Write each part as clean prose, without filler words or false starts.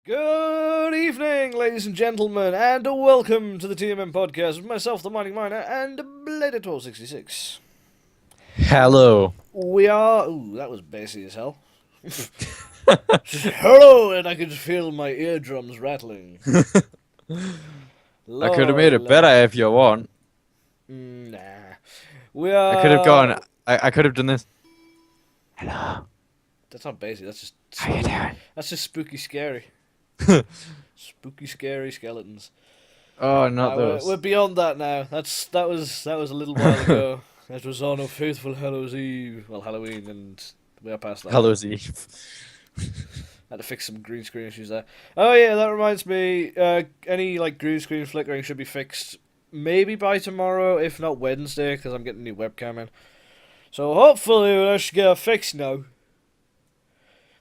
Good evening, ladies and gentlemen, and welcome to the TMM podcast with myself, the Mining Miner, and Bladed 1266. Hello. We are. Ooh, that was bassy as hell. Hello, and I could feel my eardrums rattling. I could have Lord, made it better love. if you want. Nah. We I could have gone. are. I could have done this. Hello. That's not bassy, that's just. How you doing? That's just spooky scary. Spooky scary skeletons. Oh, not Nah, we're those. beyond that now. That was a little while ago. That was on a faithful Hallows Eve. Well, Halloween, and we are past that now. Hello's Eve. Had to fix some green screen issues there. Oh yeah, that reminds me. Any green screen flickering should be fixed maybe by tomorrow, if not Wednesday, because I'm getting a new webcam in. So hopefully I should get it fixed now. I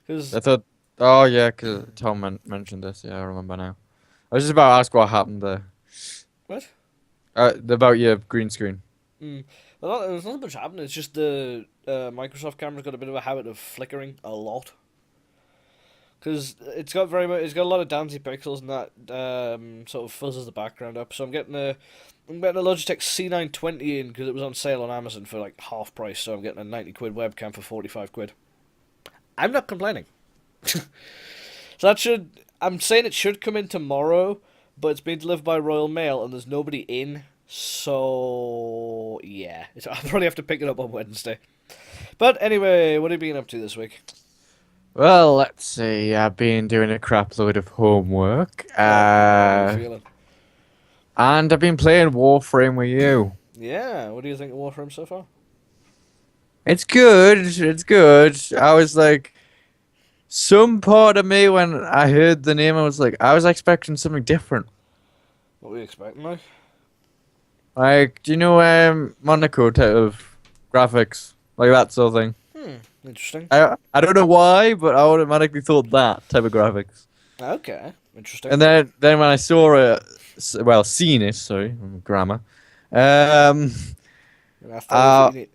Because thought. Oh yeah, because Tom mentioned this. Yeah, I remember now. I was just about to ask what happened there. what? About your green screen. There's nothing much happening. It's just the Microsoft camera's got a bit of a habit of flickering a lot. Because it's got a lot of dancey pixels and that sort of fuzzes the background up. So I'm getting a Logitech C920 in because it was on sale on Amazon for like half price. So I'm getting a 90 quid webcam for 45 quid. I'm not complaining. So I'm saying it should come in tomorrow, but it's being delivered by Royal Mail and there's nobody in. So yeah, I'll probably have to pick it up on Wednesday. But anyway, what have you been up to this week? Well, let's see. I've been doing a crap load of homework. Oh, I know the feeling. And I've been playing Warframe with you. Yeah, what do you think of Warframe so far? It's good. It's good. I was like, some part of me when I heard the name, I was expecting something different. What were you expecting, like? Like, do you know Monaco type of graphics, like that sort of thing? Interesting. I don't know why, but I automatically thought that type of graphics. Okay, interesting. And then when I saw it, well, seen it, sorry, grammar. Um, And I thought uh, of it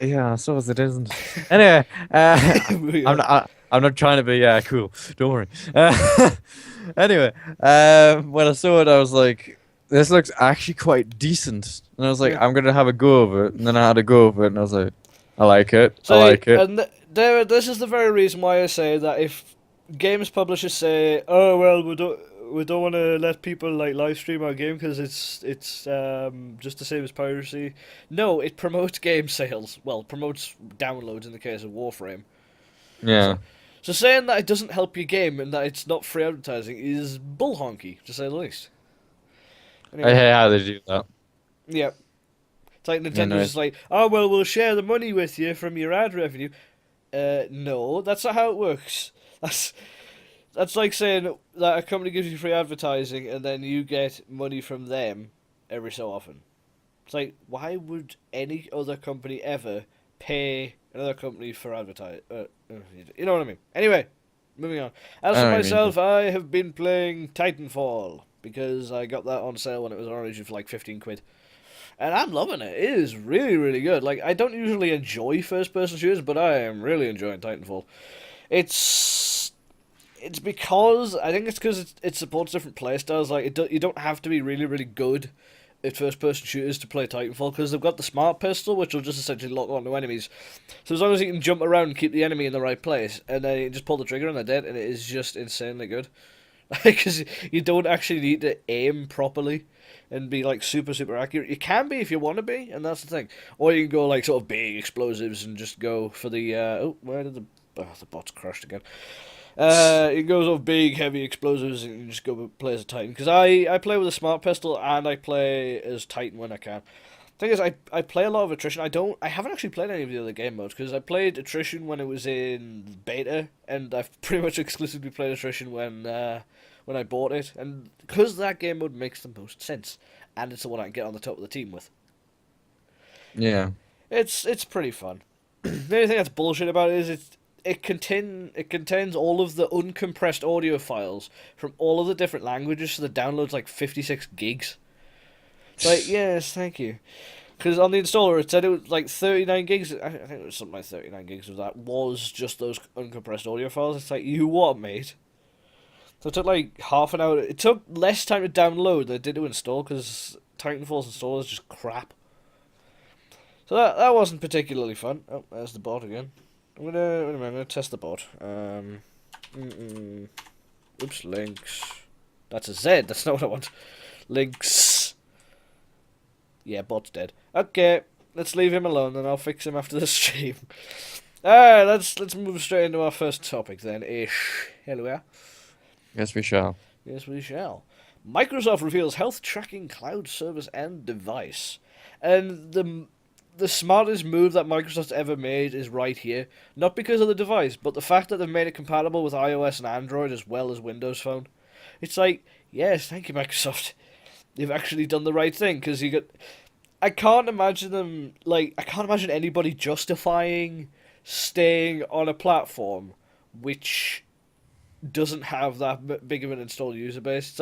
yeah, so as it isn't. Anyway, in I'm not trying to be cool. Don't worry. Anyway, when I saw it, I was like, this looks actually quite decent, and I was like, Yeah. I'm gonna have a go of it, and then I had a go of it, and I was like, I like it, I So, like it. and this is the very reason why I say that if games publishers say, "Oh well, we don't want to let people like live stream our game because it's just the same as piracy." No, it promotes game sales. Well, promotes downloads in the case of Warframe. So, Yeah, so saying that it doesn't help your game and that it's not free advertising is bull honky, to say the least. I Anyway, hate how they do that. yeah. It's like You Nintendo's know, just like, oh well, we'll share the money with you from your ad revenue. No, that's not how it works. That's that's like saying that a company gives you free advertising and then you get money from them every so often. It's like, why would any other company ever pay another company for advertise? You know what I mean? Anyway, moving on. As I for know what you mean. myself, I have been playing Titanfall because I got that on sale when it was on Origin for like 15 quid. And I'm loving it. It is really, really good. Like, I don't usually enjoy first-person shooters, but I am really enjoying Titanfall. It's it's because I think it's because it supports different playstyles. Like, you don't have to be really, really good at first-person shooters to play Titanfall because they've got the smart pistol, which will just essentially lock onto enemies. So as long as you can jump around and keep the enemy in the right place, and then you just pull the trigger and they're dead, and it is just insanely good. Because you don't actually need to aim properly and be like super super accurate. You can be if you want to be, and that's the thing. Or you can go like sort of big explosives and just go for the oh, where did the bot's crashed again. You can go sort of big heavy explosives and you just go play as a Titan. Because I play with a smart pistol and I play as Titan when I can. Thing is, I play a lot of attrition. I haven't actually played any of the other game modes because I played attrition when it was in beta, and I've pretty much exclusively played attrition when I bought it, and because that game mode makes the most sense, and it's the one I can get on the top of the team with. Yeah. It's pretty fun. The only thing that's bullshit about it is it contains all of the uncompressed audio files from all of the different languages, so the download's like 56 gigs. It's like, yes, thank you. Because on the installer it said it was like 39 gigs. I think it was something like 39 gigs of that was just those uncompressed audio files. It's like, you what, mate? So it took like half an hour. It took less time to download than it did to install because Titanfall's installer is just crap. So that wasn't particularly fun. Oh, there's the bot again. I'm gonna test the bot. Oops, links. That's a Z. That's not what I want. Links. Yeah, bot's dead. Okay, let's leave him alone, and I'll fix him after the stream. Alright, let's move straight into our first topic then. Ish. Hello there. Yes, we shall. Yes, we shall. Microsoft reveals health tracking cloud service and device, and the smartest move that Microsoft's ever made is right here. Not because of the device, but the fact that they've made it compatible with iOS and Android as well as Windows Phone. It's like, yes, thank you, Microsoft. You've actually done the right thing, because you got. I can't imagine anybody justifying staying on a platform which doesn't have that big of an installed user base.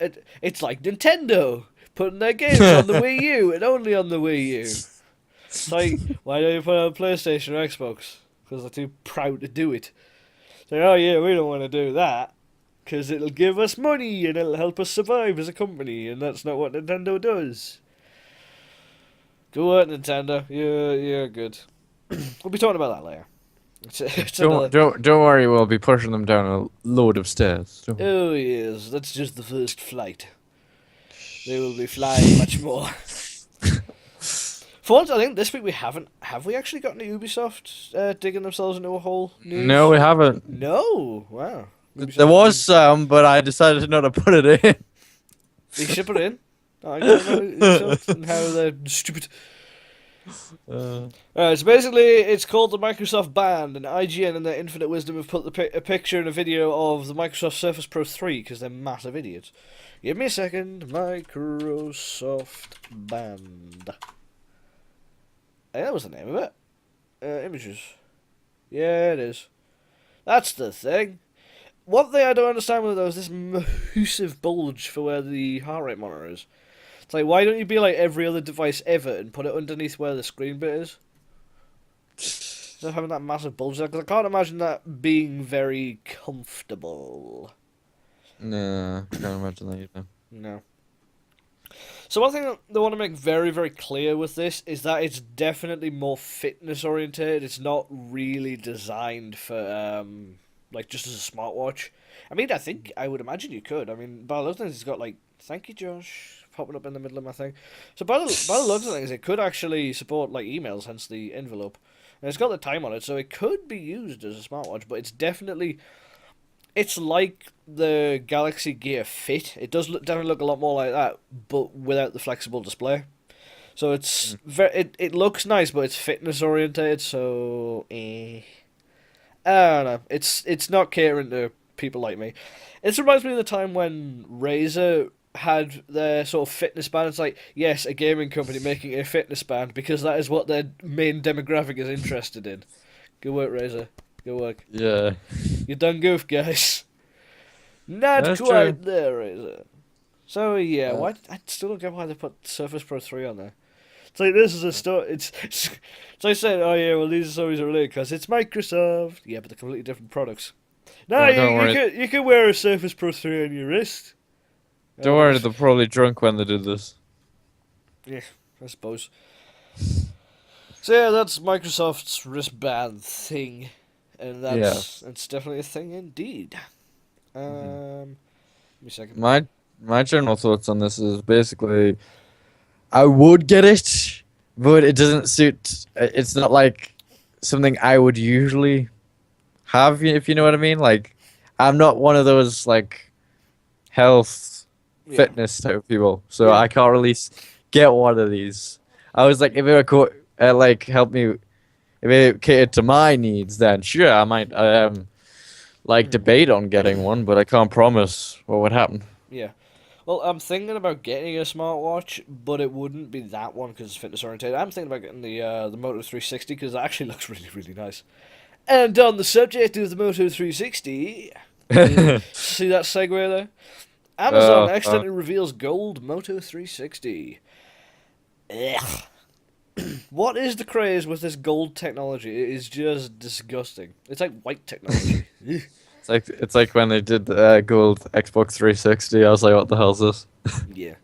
It's like Nintendo putting their games on the Wii U and only on the Wii U. It's like, why don't you put it on PlayStation or Xbox? Because they're too proud to do it. So, oh yeah, we don't want to do that because it'll give us money and it'll help us survive as a company, and that's not what Nintendo does. Good work, Nintendo. You're good. We'll be talking about that later. Don't worry, we'll be pushing them down a load of stairs. Oh yes, that's just the first flight. They will be flying much more. For once, I think this week we haven't. Have we actually gotten Ubisoft digging themselves into a hole? News? No, we haven't. No. Wow. There was some, but I decided not to put it in. You should put it in. I don't know Ubisoft and how they're stupid. Alright, so basically it's called the Microsoft Band, and IGN and their infinite wisdom have put a picture and a video of the Microsoft Surface Pro 3 because they're massive idiots. Give me a second. Microsoft Band. Hey, that was the name of it. Images. Yeah, it is. That's the thing. One thing I don't understand with those is this massive bulge for where the heart rate monitor is. It's like, why don't you be like every other device ever and put it underneath where the screen bit is? Instead of having that massive bulge there, because I can't imagine that being very comfortable. No, can't imagine that either. No. So one thing that they want to make very, very clear with this is that it's definitely more fitness oriented. It's not really designed for like just as a smartwatch. I mean, I would imagine you could. I mean, by the looks of things, it's got like, thank you, Josh, popping up in the middle of my thing. So by the looks of things, it could actually support like emails, hence the envelope. And it's got the time on it, so it could be used as a smartwatch. But it's definitely, it's like the Galaxy Gear Fit. It does definitely look a lot more like that, but without the flexible display. So it's it looks nice, but it's fitness oriented. So I don't know. It's not catering to people like me. It reminds me of the time when Razer had their sort of fitness band. It's like, yes, a gaming company making a fitness band because that is what their main demographic is interested in. Good work, Razer. Good work. Yeah. You done goof, guys. Not That's quite true. there, Razer. So yeah, why I still don't get why they put Surface Pro 3 on there. It's like, this is a story. It's like saying, oh yeah, well these stories are related because it's Microsoft. Yeah, but they're completely different products. No, you could wear a Surface Pro 3 on your wrist. Don't worry, they're probably drunk when they did this. Yeah, I suppose. So yeah, that's Microsoft's wristband thing, and it's definitely a thing indeed. Give me a second. My general thoughts on this is basically, I would get it, but it doesn't suit. It's not like something I would usually have, if you know what I mean. Like, I'm not one of those like health fitness type of people, so I can't really get one of these. I was like, if it were like help me, if it catered to my needs, then sure, I might debate on getting one, but I can't promise what would happen. Yeah. Well, I'm thinking about getting a smartwatch, but it wouldn't be that one because it's fitness oriented. I'm thinking about getting the Moto 360 because it actually looks really, really nice. And on the subject of the Moto 360, see that segue there? Amazon accidentally reveals gold Moto 360. Ugh. What is the craze with this gold technology? It is just disgusting. It's like white technology. It's It's like when they did the gold Xbox 360. I was like, what the hell's this? Yeah.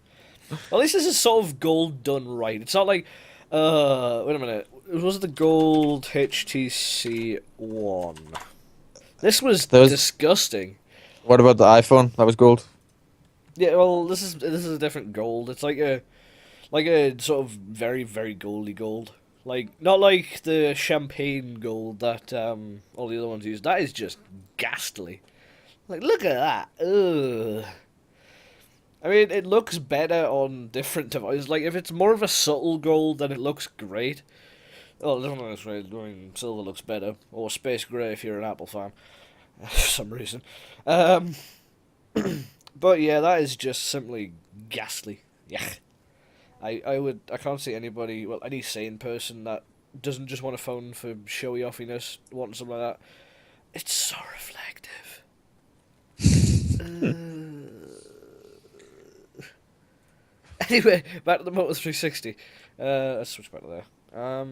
At least this is sort of gold done right. It's not like, wait a minute. Was it the gold HTC One? This was There was, disgusting. what about the iPhone? That was gold. Yeah, well, this is a different gold. It's like a sort of very very goldy gold. Like not like the champagne gold that all the other ones use. That is just ghastly. Like look at that. Ugh. I mean, it looks better on different devices. Like if it's more of a subtle gold, then it looks great. Oh, definitely looks great. I mean, silver looks better, or space grey if you're an Apple fan, for some reason. Um, but yeah, that is just simply ghastly. Yeah. I can't see anybody, well, any sane person that doesn't just want a phone for showy offiness, wanting something like that. It's so reflective. Anyway, back to the Moto 360. Let's switch back to there.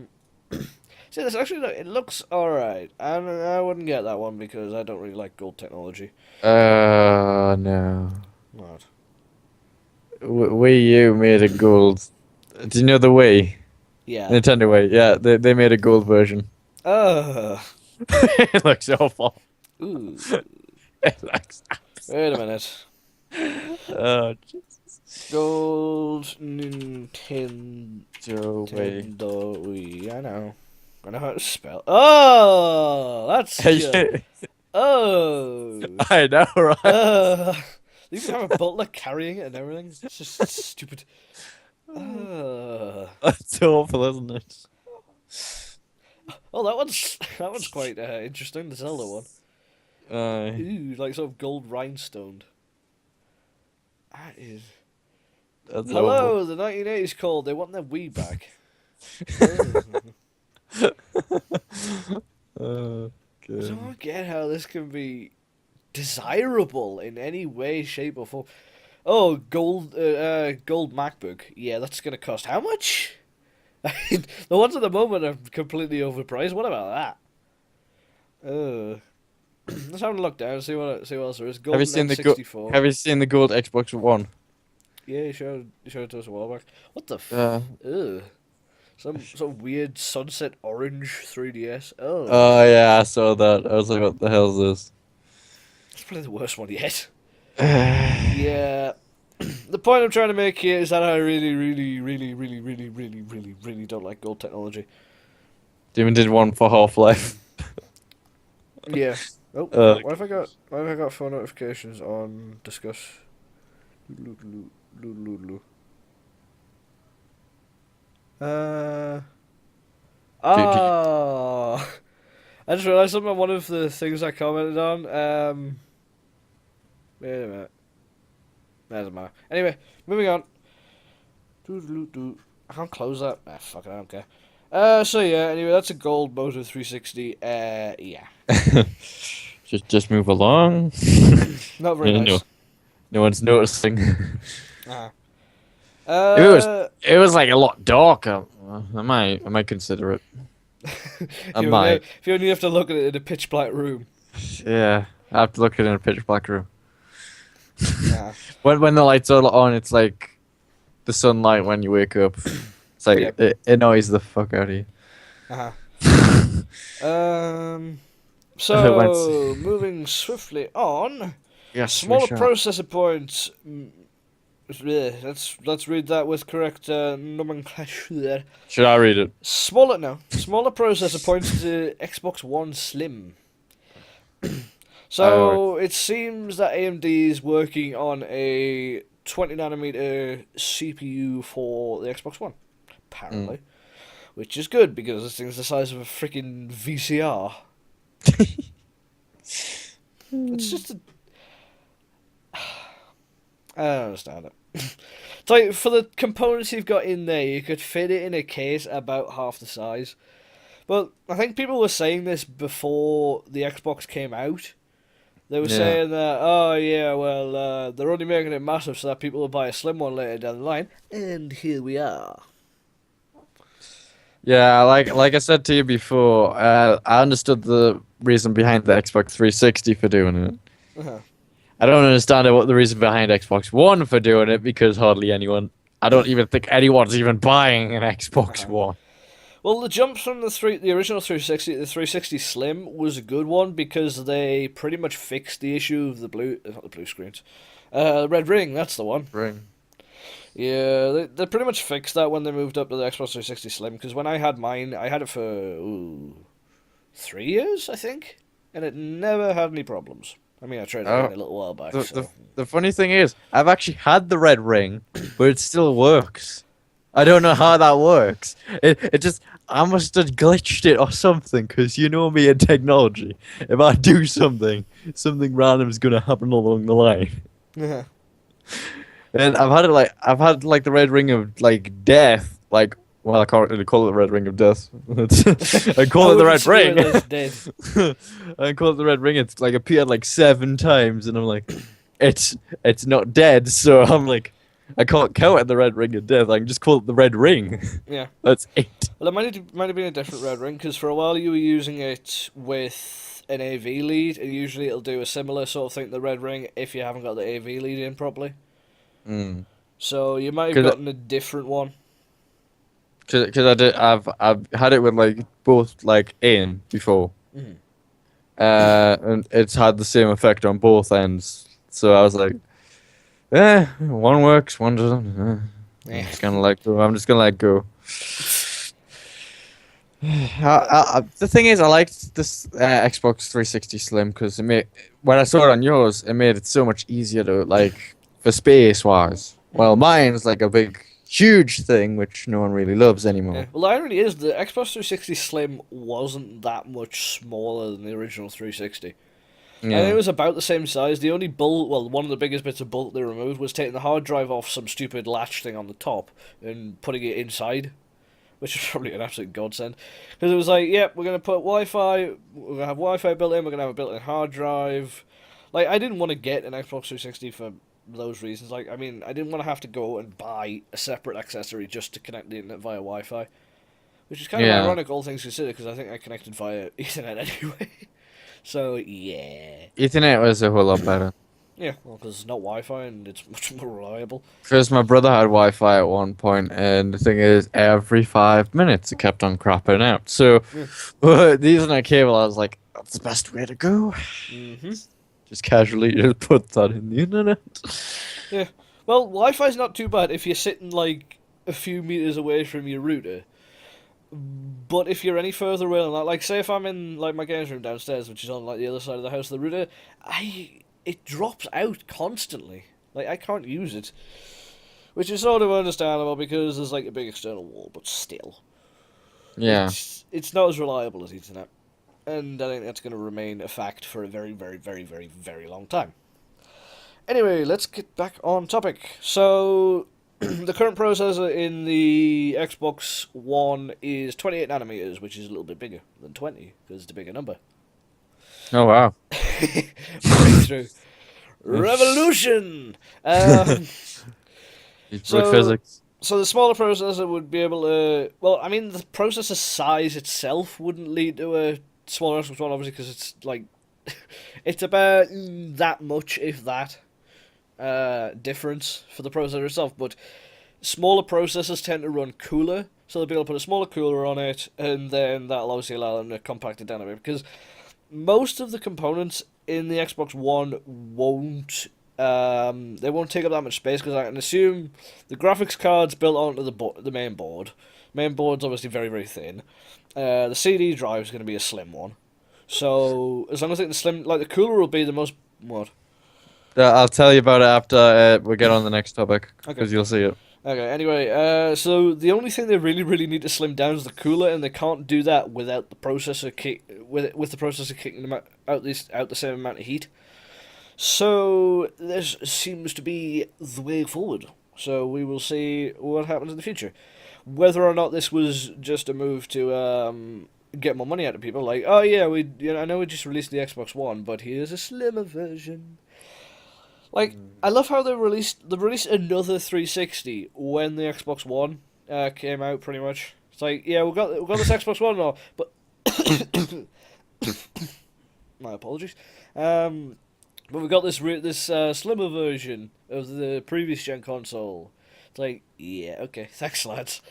See, this actually it looks alright, and I wouldn't get that one because I don't really like gold technology. No. What? Wii U made a gold. Do you know the Wii? Yeah. Nintendo Wii. Yeah, they made a gold version. Uh. It looks awful. Ooh. It looks. Wait a minute. Oh, Gold Nintendo Wii. Wii. I know how to spell. Oh, that's good. Oh. I know, right? You can have a butler carrying it and everything. It's just stupid. That's awful, isn't it? Oh, that one's quite interesting. The Zelda one. Ooh, like sort of gold rhinestoned. That is. That's Hello, awful. the 1980s called. They want their Wii back. Oh, I good. don't get how this can be desirable in any way, shape, or form. Oh, gold MacBook. Yeah, that's gonna cost how much? The ones at the moment are completely overpriced. What about that? Let's have a look down. See what else there is. Have you Golden seen N64. Have you seen the gold Xbox One? Yeah, you showed it to us a while back. What the? Uh, Ugh. Some weird sunset orange 3DS. Oh, oh yeah, I saw that. I was like, what the hell is this? it's probably the worst one yet. Do Yeah. The point I'm trying to make here is that I really, really, really, really, really, really, really, really don't like gold technology. you even did one for Half-Life? Yeah. Oh, Uh, why have I got phone notifications on discuss? Loo, loo, loo, loo, loo. Uh. do you- Ah. I just realised something on one of the things I commented on. Wait a minute. That doesn't matter. Anyway, moving on. I can't close that. Ah, fuck it, I don't care. So yeah, anyway, that's a gold Moto 360. Yeah. just move along. Not very No, nice. no one's noticing. Uh-huh. It was like a lot darker. I might consider it. I might. If you only have to look at it in a pitch black room. Yeah, I have to look at it in a pitch black room. Uh-huh. When the lights are on, it's like the sunlight when you wake up. It's like Yep. it annoys the fuck out of you. Uh-huh. It So went- moving swiftly on. Yes, Smaller we shall. processor points. Let's read that with correct nomenclature. Should I read it? Smaller processor points to Xbox One Slim. So it seems that AMD is working on a 20 nanometer CPU for the Xbox One, apparently, which is good because this thing's the size of a freaking VCR. It's just a. I don't understand it. It's like for the components you've got in there, you could fit it in a case about half the size. But I think people were saying this before the Xbox came out. They were Yeah. saying that, oh yeah, well, they're only making it massive so that people will buy a slim one later down the line. And here we are. Yeah, like I said to you before, I understood the reason behind the Xbox 360 for doing it. Uh-huh. I don't understand what the reason behind Xbox One for doing it because hardly anyone. I don't even think anyone's even buying an Xbox Uh-huh. One. Well, the jump from the original 360 to the 360 Slim was a good one because they pretty much fixed the issue of the blue, not the blue screens, the red ring. That's the one. Ring. Yeah, they pretty much fixed that when they moved up to the Xbox 360 Slim. Because when I had mine, I had it for 3 years, I think, and it never had any problems. I mean, I traded it Oh, in a little while back, the, the so the funny thing is, I've actually had the red ring, but it still works. I don't know how that works. It just I must have glitched it or something, because you know me and technology. If I do something, something random is gonna happen along the line. yeah. And I've had like the red ring of like death, like well I can't really call it the red ring of death. I I call it the wouldn't red see ring. it as dead. I call it the red ring. It's like appeared like 7 times, and I'm like, it's not dead. So I'm like, I can't count it the red ring of death. I can just call it the red ring. Yeah. That's it. Well, it might have been a different red ring because for a while you were using it with an AV lead, and usually it'll do a similar sort of thing to the red ring if you haven't got the AV lead in properly. Mm. So you might have Cause, gotten a different one. cause I've had it with like both like in before. Mhm. And it's had the same effect on both ends. So I was like, one works, one doesn't. Yeah. I'm just gonna let go. The thing is, I liked this Xbox 360 Slim because it made when I saw it on yours, it made it so much easier to like for space wise. Well, mine's like a big, huge thing which no one really loves Yeah. anymore. Well, the irony is the Xbox 360 Slim wasn't that much smaller than the original 360. I think it Yeah, was about the same size. The only bulk, well, one of the biggest bits of bulk they removed was taking the hard drive off some stupid latch thing on the top and putting it inside, which is probably an absolute godsend. Because it was like, yep, we're going to put Wi-Fi, we're going to have Wi-Fi built in, we're going to have a built-in hard drive. Like, I didn't want to get an Xbox 360 for those reasons. Like, I mean, I didn't want to have to go and buy a separate accessory just to connect the internet via Wi-Fi. Which is kind of yeah. ironic, all things considered, because I think I connected via Ethernet anyway. So, yeah. Ethernet was a whole lot better. Yeah, well, because it's not Wi-Fi and it's much more reliable. Because my brother had Wi-Fi at one point, and the thing is, every 5 minutes it kept on crapping out. So, Yeah. the Ethernet cable, I was like, that's the best way to go. Mm-hmm. Just casually just put that in the internet. Yeah. Well, Wi-Fi's not too bad if you're sitting, like, a few meters away from your router. But if you're any further away than that, like, say if I'm in, like, my games room downstairs, which is on, like, the other side of the house, the router, it drops out constantly. Like, I can't use it. Which is sort of understandable because there's, like, a big external wall, but still. Yeah. It's not as reliable as Ethernet. And I think that's going to remain a fact for a very, very, very, very, very long time. Anyway, let's get back on topic. So, the current processor in the Xbox One is 28 nanometers, which is a little bit bigger than 20, because it's a bigger number. Oh wow. Breakthrough. Revolution! He's So- physics. So the smaller processor would be able to... Well, I mean, the processor size itself wouldn't lead to a smaller Xbox One, obviously, because it's, like... it's about that much, if that, difference for the processor itself. But smaller processors tend to run cooler, so they'll be able to put a smaller cooler on it, and then that'll obviously allow them to compact it down a bit. Because most of the components in the Xbox One won't... they won't take up that much space because I can assume the graphics card's built onto the main board. Main board's obviously very, very thin. The CD drive is going to be a slim one. So as long as the slim, like the cooler will be the most what? I'll tell you about it after we get on the next topic Okay. because you'll see it. Okay. Anyway, so the only thing they really, really need to slim down is the cooler, and they can't do that without the processor with the processor kicking them out the same amount of heat. So this seems to be the way forward. So we will see what happens in the future. Whether or not this was just a move to get more money out of people, like, oh yeah, I know we just released the Xbox One, but here's a slimmer version. Like, I love how they released another 360 when the Xbox One came out, pretty much. It's like, yeah, we've got this Xbox One now, but my apologies. But we've got this slimmer version of the previous gen console. It's like, yeah, okay, thanks, lads.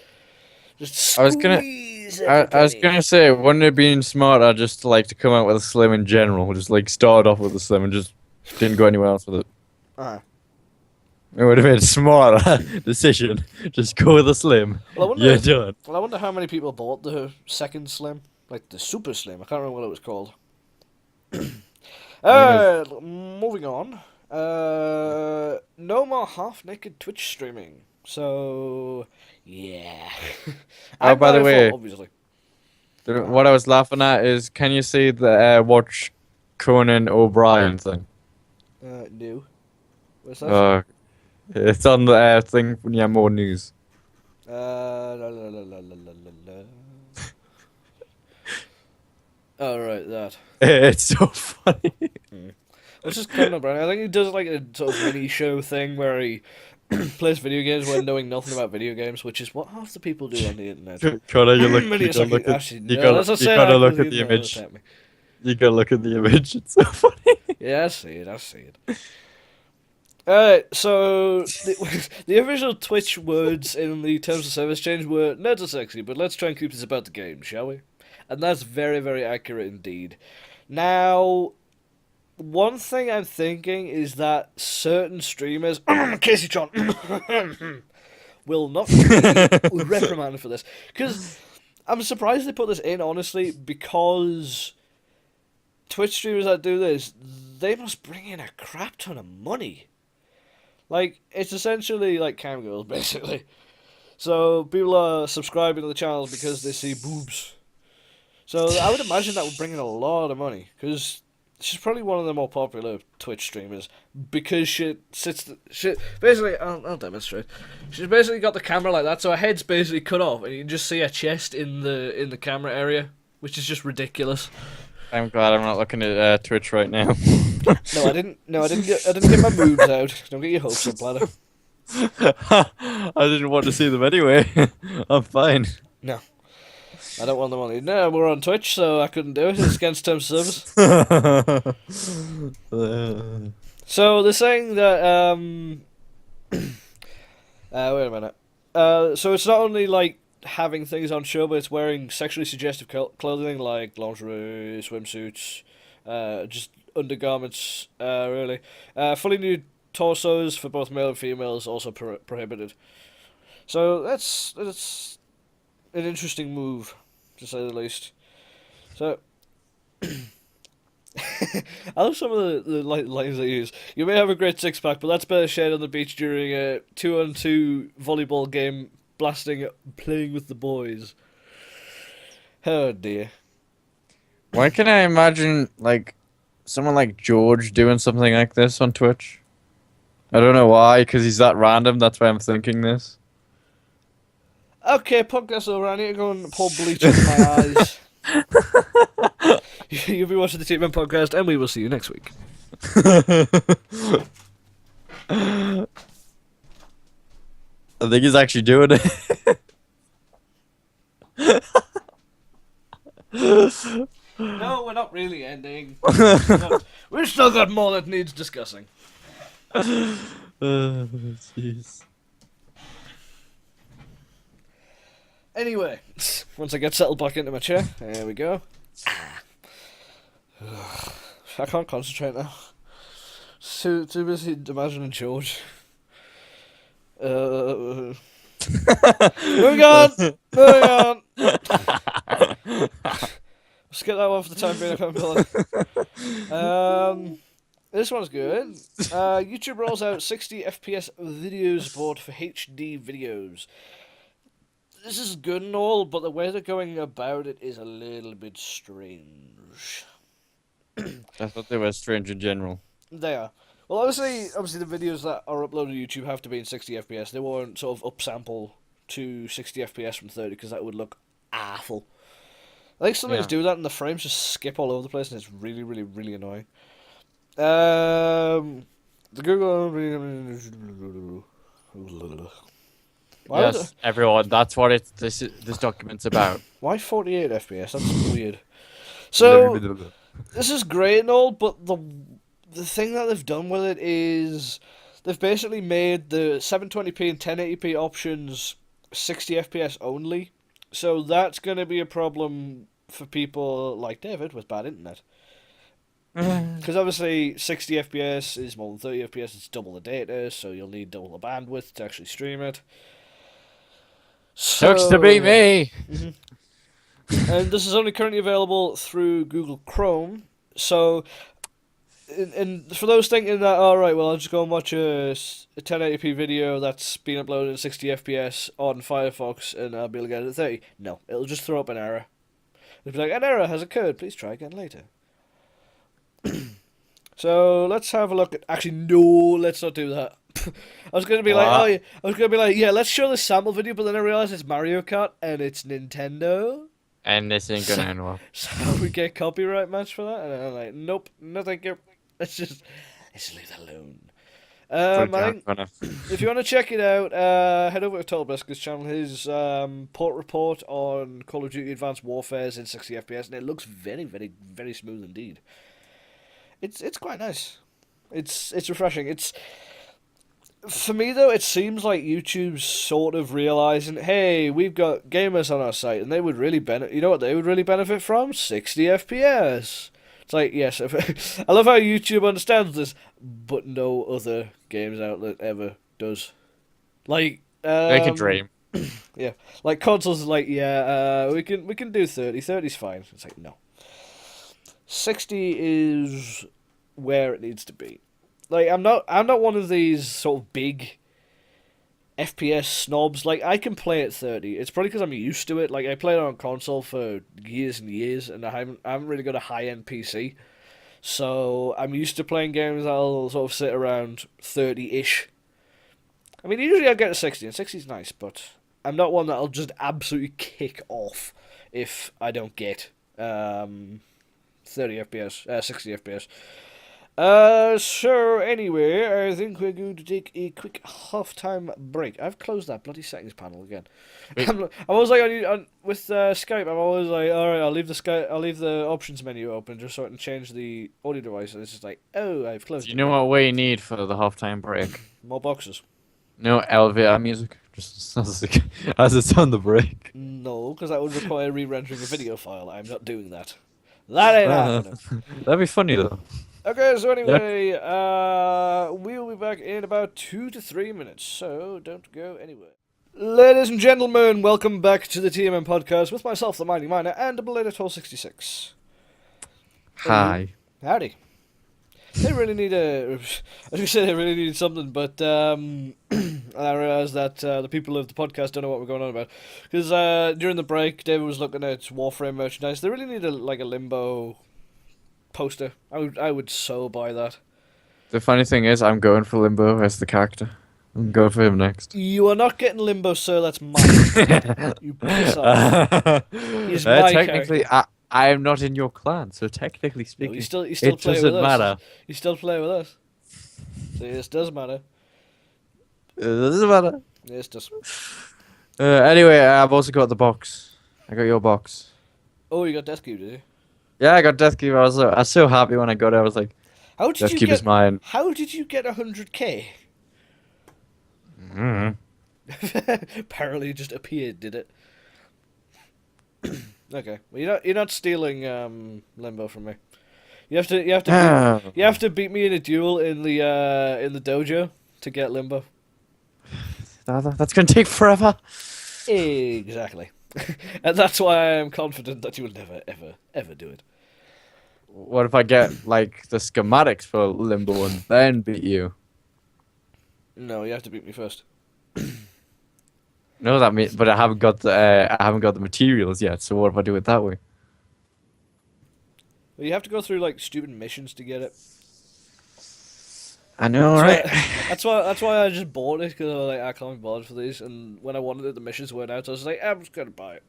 Just I was gonna, squeeze every I was penny. gonna say, wouldn't it be smarter just to like to come out with a Slim in general? Just like start off with a Slim and just didn't go anywhere else with it. Uh-huh. It would have been a smarter decision. Just go with a Slim. Well, I You're wonder. done. Well, I wonder how many people bought the second Slim, like the Super Slim. I can't remember what it was called. I think it's Moving on. No more half-naked Twitch streaming. So, yeah. Oh, I'm by not the at way, fault, obviously. what I was laughing at is, can you see the watch Conan O'Brien thing? No. What's that? Uh, it's on the thing when you have more news. La, la, la, la, la, la, la. Oh, right, that. It's so funny. What's his Conan O'Brien? I think he does like a sort of mini show thing where he plays video games when knowing nothing about video games, which is what half the people do on the internet. Connor, you look, Many you a gotta second. look at, Actually, no, let's not you say gotta that look because at the the internet will image. attack me. You gotta look at the image. It's so funny. Yeah, I see it. I see it. Alright, so the official Twitch words in the terms of service change were nerds are sexy, but let's try and keep this about the game, shall we? And that's very, very accurate indeed. Now, one thing I'm thinking is that certain streamers, Casey John, will not be reprimanded for this. Because I'm surprised they put this in, honestly, because Twitch streamers that do this, they must bring in a crap ton of money. Like, it's essentially like cam girls, basically. So, people are subscribing to the channels because they see boobs. So, I would imagine that would bring in a lot of money, because she's probably one of the more popular Twitch streamers, because basically, I'll demonstrate. She's basically got the camera like that, so her head's basically cut off, and you can just see her chest in the camera area, which is just ridiculous. I'm glad I'm not looking at Twitch right now. No, I didn't get my moves out. Don't get your hopes up, ladder. I didn't want to see them anyway. I'm fine. No. I don't want the money. No, we're on Twitch, so I couldn't do it. It's against terms of service. So they're saying that wait a minute. So it's not only like having things on show, but it's wearing sexually suggestive clothing like lingerie, swimsuits, just undergarments, really. Fully nude torsos for both male and female is also prohibited. So that's an interesting move, to say the least. So, I love some of the lines they use. You may have a great six pack, but that's better shared on the beach during a 2-on-2 volleyball game, playing with the boys. Oh dear. Why can I imagine like someone like George doing something like this on Twitch? I don't know why, because he's that random. That's why I'm thinking this. Okay, podcast over. I need to go and pour bleach in my eyes. You'll be watching the TMM podcast, and we will see you next week. I think he's actually doing it. No, we're not really ending. We've still got more that needs discussing. Jeez. Anyway, once I get settled back into my chair, there we go. I can't concentrate now. Too busy imagining George. Moving on! Moving on! Let's get that one for the time being. I can't bother. This one's good. YouTube rolls out 60 FPS video support for HD videos. This is good and all, but the way they're going about it is a little bit strange. I thought they were strange in general. They are. Well, obviously the videos that are uploaded to YouTube have to be in 60 FPS. They won't sort of upsample to 60 FPS from 30 because that would look awful. I think sometimes do that and the frames just skip all over the place and it's really, really, really annoying. The Google... Why would Yes, everyone. That's what this document's about. why 48 FPS? That's weird. So this is great and all, but the thing that they've done with it is they've basically made the 720p and 1080p options 60 FPS only. So that's going to be a problem for people like David with bad internet. Because obviously 60 FPS is more than 30 FPS, it's double the data, so you'll need double the bandwidth to actually stream it. Sucks to be So, me. and this is only currently available through Google Chrome. So, and for those thinking that, all right, well, I'll just go and watch a 1080p video that's been uploaded at 60 FPS on Firefox, and I'll be able to get it at 30. No, it'll just throw up an error. It'll be like, an error has occurred. Please try again later. So let's have a look at. Actually, no, let's not do that. I was gonna be like, oh, What? yeah. I was gonna be like, yeah, let's show the sample video, but then I realized it's Mario Kart and it's Nintendo, And this ain't gonna end well. so we get copyright match for that. And I'm like, nope, no thank you. Let's leave that alone. I think if you want to check it out, head over to Total Biscuit's channel. His port report on Call of Duty Advanced Warfare is in 60 FPS, and it looks very, very, very smooth indeed. It's quite nice. It's refreshing. It's for me though. It seems like YouTube's sort of realizing, hey, we've got gamers on our site, and they would really benefit. You know what they would really benefit from? 60 FPS. It's like yes, I love how YouTube understands this, but no other games outlet ever does. Like They can dream. yeah, like consoles is like yeah, we can do 30. 30's fine. It's like no. 60 is where it needs to be. Like I'm not one of these sort of big FPS snobs. Like I can play at 30. It's probably because I'm used to it. Like I played it on console for years and years, and I haven't really got a high end PC, so I'm used to playing games that'll sort of sit around 30-ish. I mean, usually I get to 60, and 60 is nice, but I'm not one that'll just absolutely kick off if I don't get 30 FPS, 60 FPS. So anyway, I think we're going to take a quick half-time break. I've closed that bloody settings panel again. I'm always like with Skype. I'm always like, all right, I'll leave the options menu open just so I can change the audio device. And it's just like, oh, I've closed. You know what we need for the halftime break? More boxes. No elevator music. Just as it's on the break. No, because that would require re-rendering a video file. I'm not doing that. That ain't happening. That'd be funny though. Okay, so anyway, we'll be back in about 2 to 3 minutes, so don't go anywhere. Ladies and gentlemen, welcome back to the TMM podcast with myself, the Mining Miner, and a belated 1266. Hi. Howdy. They really need a. As we said, they really need something, but I realised that the people of the podcast don't know what we're going on about. Because during the break, David was looking at Warframe merchandise. They really need a Limbo poster. I would so buy that. The funny thing is, I'm going for Limbo as the character. I'm going for him next. You are not getting Limbo, sir. That's mine. You piss off. He's my technically, character. I am not in your clan, so technically speaking, No, you still it play doesn't with us. matter. You still play with us. So this does matter. It doesn't matter. Yes, does. Anyway, I've also got the box. I got your box. Oh, you got Death Cube, did you? Yeah, I got Death Cube. I was so happy when I got it. I was like, How did Death you Cube get? is mine. How did you get 100K? Apparently, it just appeared, did it? Okay, well, you're not stealing Limbo from me. You have to beat me in a duel in the dojo to get Limbo. That's gonna take forever. Exactly, and that's why I am confident that you will never, ever, ever do it. What if I get like the schematics for Limbo and then beat you? No, you have to beat me first. No, that means, but I haven't got the materials yet. So what if I do it that way? Well, you have to go through like stupid missions to get it. I know, right? That's why I just bought it because I was like I can't be bothered for these. And when I wanted it, the missions weren't out. So I was like, I'm just gonna buy it.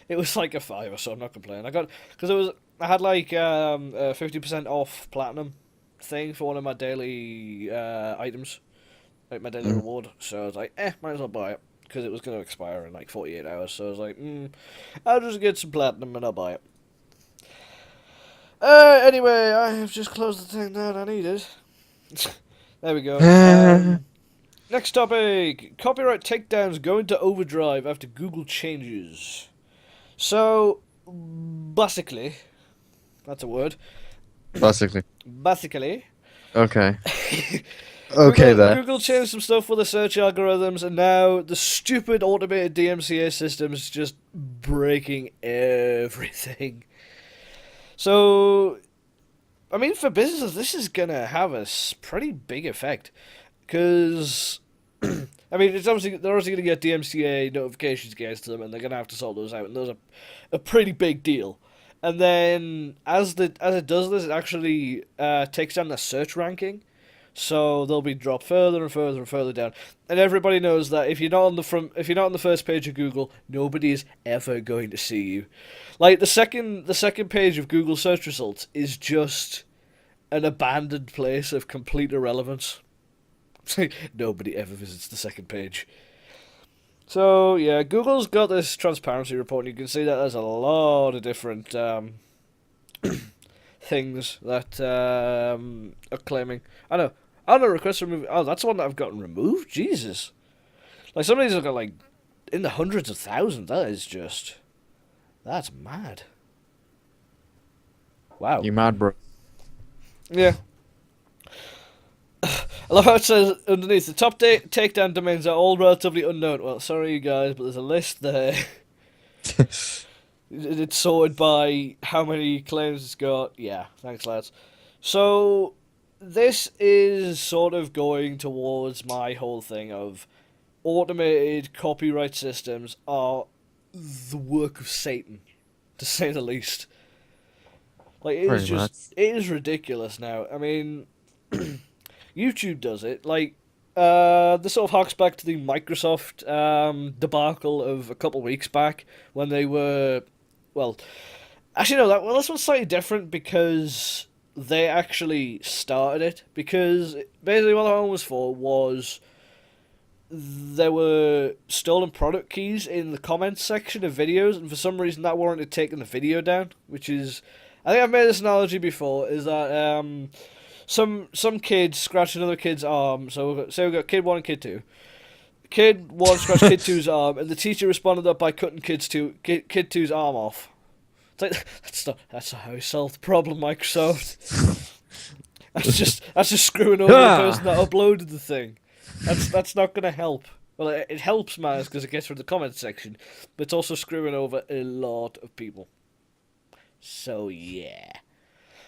It was like a $5, so I'm not complaining. I had like a 50% off platinum thing for one of my daily items. like my daily reward. So I was like, might as well buy it because it was going to expire in like 48 hours. So I was like, I'll just get some platinum and I'll buy it. Anyway, I have just closed the thing that I needed. There we go. Next topic: copyright takedowns go into overdrive after Google changes. So, basically, that's a word. Basically. Basically. Okay. Okay, then. Google changed some stuff with the search algorithms, and now the stupid automated DMCA system is just breaking everything. So, I mean, for businesses, this is gonna have a pretty big effect, because I mean, they're obviously gonna get DMCA notifications against them, and they're gonna have to sort those out, and those are a pretty big deal. And then as it does this, it actually takes down the search ranking, so they'll be dropped further and further and further down. And everybody knows that if you're not on the first page of Google, nobody is ever going to see you. Like the second page of Google search results is just an abandoned place of complete irrelevance. Nobody ever visits the second page. So yeah, Google's got this transparency report, and you can see that there's a lot of different things that are claiming. I know requests removed. Oh, that's one that I've gotten removed. Jesus, like some of these have got like in the hundreds of thousands. That's mad. Wow. You mad, bro? Yeah. I love how it says underneath, the top takedown domains are all relatively unknown. Well, sorry you guys, but there's a list there. It's sorted by how many claims it's got. Yeah, thanks lads. So, this is sort of going towards my whole thing of automated copyright systems are the work of Satan, to say the least. Like, it is ridiculous now. I mean... YouTube does it. Like, this sort of harks back to the Microsoft debacle of a couple weeks back when they were, well, actually no, this one's slightly different because they actually started it. Because basically what that one was for was there were stolen product keys in the comments section of videos, and for some reason that warranted taking the video down, which is, I think I've made this analogy before, is that some kid scratched another kid's arm. So say we've got kid 1 and kid 2. Kid 1 scratched kid 2's arm, and the teacher responded up by cutting kid 2's arm off. It's like, that's not how you solve the problem, Microsoft. that's just screwing over the person that uploaded the thing. That's not gonna help. Well, it helps matters because it gets rid of the comments section, but it's also screwing over a lot of people. So yeah.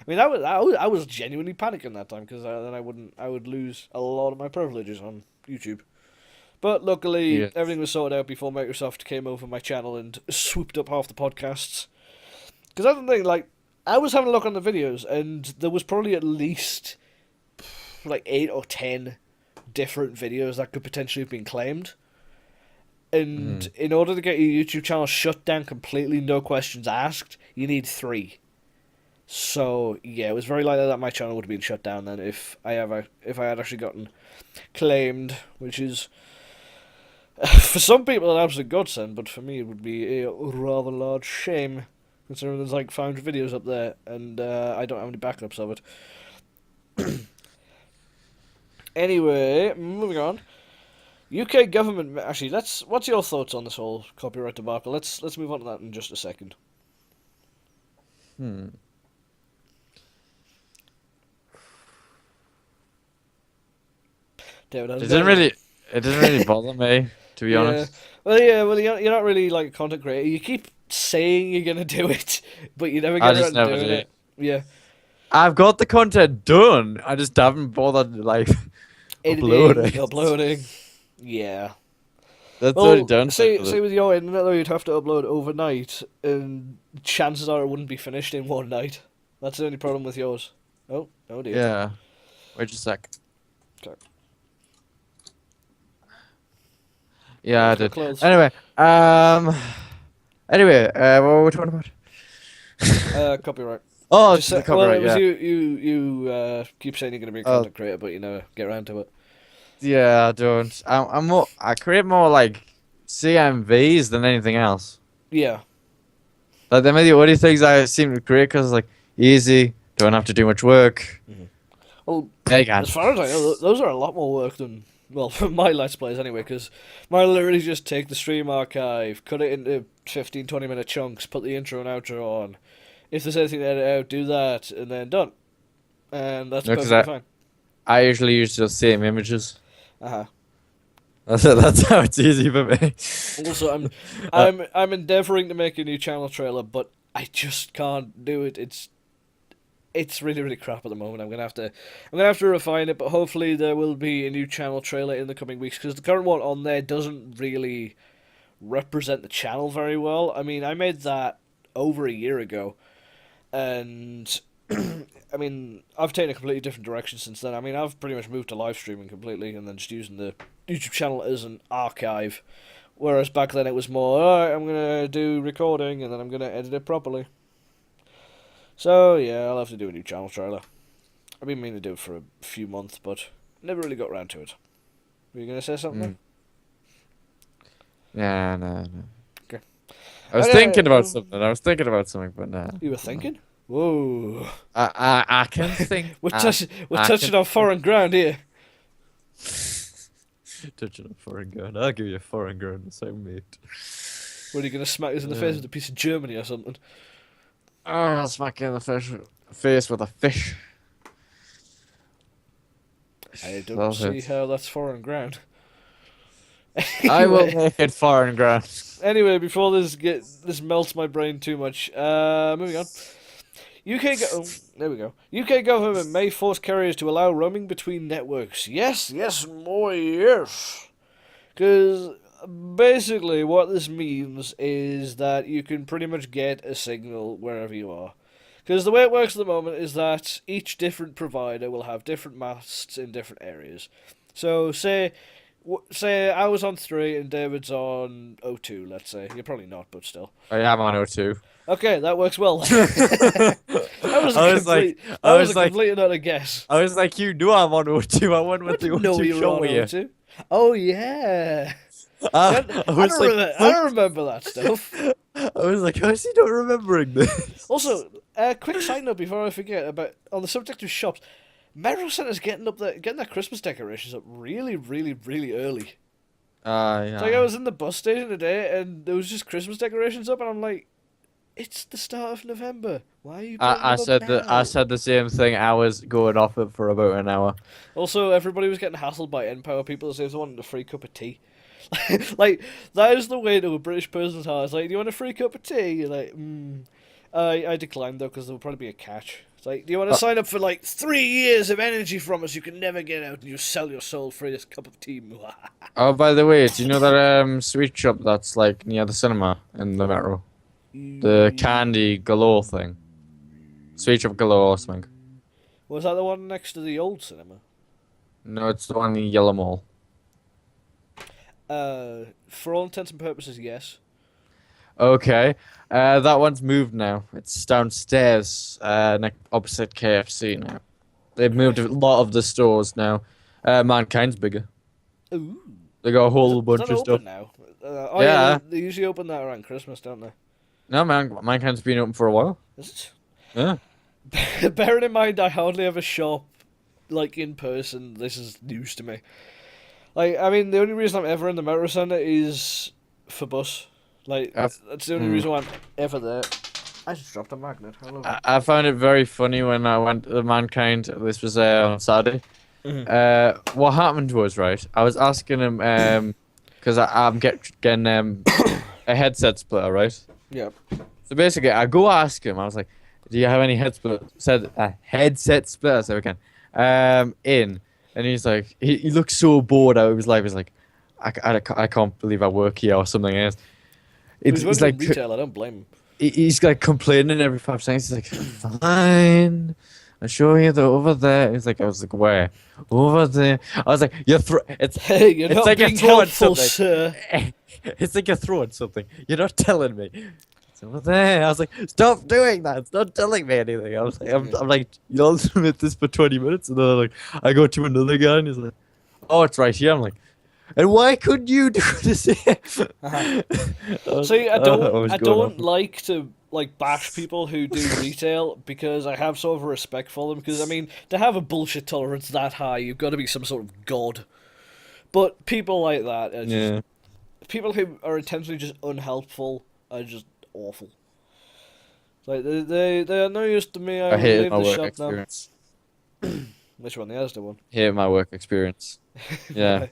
I mean, I was genuinely panicking that time because then I would lose a lot of my privileges on YouTube. But luckily, everything was sorted out before Microsoft came over my channel and swooped up half the podcasts. Because that's the thing, like, I was having a look on the videos, and there was probably at least like 8 or 10 different videos that could potentially have been claimed. And in order to get your YouTube channel shut down completely, no questions asked, you need 3. So yeah, it was very likely that my channel would have been shut down then if I had actually gotten claimed, which is for some people an absolute godsend, but for me it would be a rather large shame considering there's like 500 videos up there and I don't have any backups of it. Anyway, moving on. UK government actually, what's your thoughts on this whole copyright debacle? Let's move on to that in just a second. David, it doesn't really bother me, to be honest. Well, you're not really like a content creator. You keep saying you're gonna do it, but you never get around to doing it. Yeah. I've got the content done. I just haven't bothered like uploading. Yeah. That's already done. Say with your internet though, you'd have to upload overnight, and chances are it wouldn't be finished in one night. That's the only problem with yours. Oh dear. Yeah. Wait a sec. Okay. Yeah, I did. Anyway, what were we talking about? Copyright. Oh, just the copyright. Well, you keep saying you're gonna be a content creator, but you never get around to it. Yeah, I don't. I'm more. I create more like CMVs than anything else. Yeah. Like them are the only things I seem to create because like easy, don't have to do much work. Well, There you go. as far as I know, those are a lot more work than, well, for my Let's Plays anyway, because mine literally just take the stream archive, cut it into 15, 20-minute chunks, put the intro and outro on. If there's anything to edit out, do that, and then done. And that's No, because perfectly fine. I usually use the same images. Uh-huh. That's how it's easy for me. Also, Uh, I'm endeavouring to make a new channel trailer, but I just can't do it. It's really, really crap at the moment. I'm gonna have to refine it, but hopefully there will be a new channel trailer in the coming weeks, because the current one on there doesn't really represent the channel very well. I mean, I made that over a year ago, and I mean, I've taken a completely different direction since then. I mean, I've pretty much moved to live streaming completely, and then just using the YouTube channel as an archive. Whereas back then it was more, alright, I'm gonna do recording, and then I'm gonna edit it properly. So yeah, I'll have to do a new channel trailer. I've been meaning to do it for a few months, but never really got around to it. Were you gonna say something? Yeah, no. Okay. I was thinking about something. But nah. You were thinking? Whoa. I can think. We're touching on foreign ground here. Touching on foreign ground. I'll give you a foreign ground the same, mate. What, are you gonna smack us in the face with a piece of Germany or something? Oh, I'll smack you in the face with a fish. I don't see how that's foreign ground. I will make it foreign ground. Anyway, before this melts my brain too much, moving on. There we go. UK government may force carriers to allow roaming between networks. Yes, more yes. Because basically what this means is that you can pretty much get a signal wherever you are. Because the way it works at the moment is that each different provider will have different masts in different areas. So say I was on 3 and David's on O2, let's say. You're probably not, but still. I am on O2. Okay, that works well. That was a complete and utter guess. I was like, you knew I'm on O2. I went with the No, O2 you were show on with you. O2. Oh yeah. I I don't remember that stuff. I was like, how is he not remembering this? Also, quick side note before I forget about on the subject of shops, Metro Centre's getting their Christmas decorations up really, really, really early. Yeah. It's like I was in the bus station today and there was just Christmas decorations up, and I'm like, it's the start of November. Why are you? I said the same thing. I was going off it for about an hour. Also, everybody was getting hassled by Npower people as if they wanted a free cup of tea. Like, that is the way to a British person's heart. It's like, do you want a free cup of tea? You're like, I declined though, because there will probably be a catch. It's like, do you want to sign up for like 3 years of energy from us you can never get out, and you sell your soul for this cup of tea? Oh, by the way, do you know that sweet shop that's like near the cinema in the Metro? The candy galore thing. Sweet shop galore or something. Was that the one next to the old cinema? No, it's the one in Yellow Mall. For all intents and purposes, yes. Okay. That one's moved now. It's downstairs, opposite KFC now. They've moved a lot of the stores now. Mankind's bigger. Ooh. They got a whole Is bunch that of open stuff. now? Yeah. They usually open that around Christmas, don't they? No, Mankind's been open for a while. Is Yeah. it? Bearing in mind, I hardly ever shop, like, in person. This is news to me. Like, I mean, the only reason I'm ever in the Metro Centre is for bus. Like, that's the only reason why I'm ever there. I just dropped a magnet. I found it very funny when I went to Mankind. This was on Saturday. What happened was, right, I was asking him, because I'm getting a headset splitter, right? Yeah. So basically, I go ask him. I was like, "Do you have any headset splitter?" So we can, in, and he's like, he looks so bored out of his life. He's like, I can't believe I work here or something else. He's like retail. I don't blame him. He's like complaining every 5 seconds. He's like, "Fine, I'll show you the over there." He's like, I was like, "Where?" "Over there." I was like, "You're Hey, you're not like being helpful, sir. It's like you're throwing something. You're not telling me. It's over there. I was like, "Stop doing that. It's not telling me anything." I was like, I'm like, you'll limit this for 20 minutes, and then like, I go to another guy, and he's like, oh, it's right here. I'm like, and why couldn't you do the same? Uh-huh. See, I don't know what was I going don't on. like to like bash people who do retail because I have sort of a respect for them. Because I mean, to have a bullshit tolerance that high, you've got to be some sort of god. But people like that are just Yeah, people who are intentionally just unhelpful are just awful. Like they are no use to me. I I will hated leave my the work shop now. experience. Which one? The Asda one. Hated my work experience. Yeah, Why?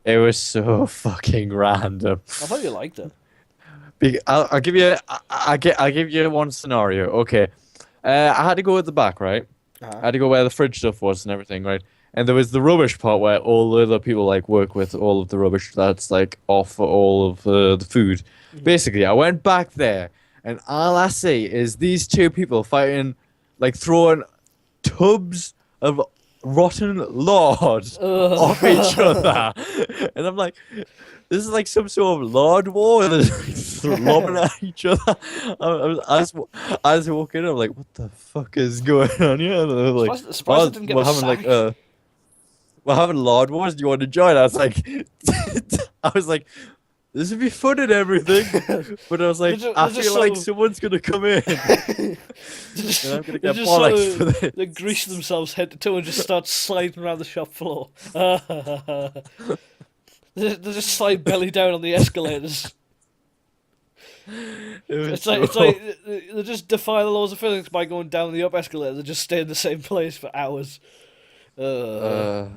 it was so fucking random. I thought you liked it. I'll give you I'll give you one scenario. Okay, I had to go at the back, right? Uh-huh. I had to go where the fridge stuff was and everything, right? And there was the rubbish part where all the other people like work with all of the rubbish that's like off for all of the food. Mhm. Basically, I went back there, and all I see is these two people fighting, like throwing tubs of rotten lard off each Ugh. other, and I'm like, this is like some sort of lard war, and they're just lobbing at each other. I was walking in, I'm like, what the fuck is going on here? And they're like, Surprised it oh, didn't get the sack. we're having lard wars. Do you want to join? I was like, I was like, this would be fun and everything, but I was like, I They're just feel sort like of someone's gonna come in, and they just, I'm gonna they get just sort bollocked for of this. they grease themselves head to toe and just start sliding around the shop floor. They just slide belly down on the escalators. It was It's so. like they just defy the laws of physics by going down the up escalator. They just stay in the same place for hours. Uh,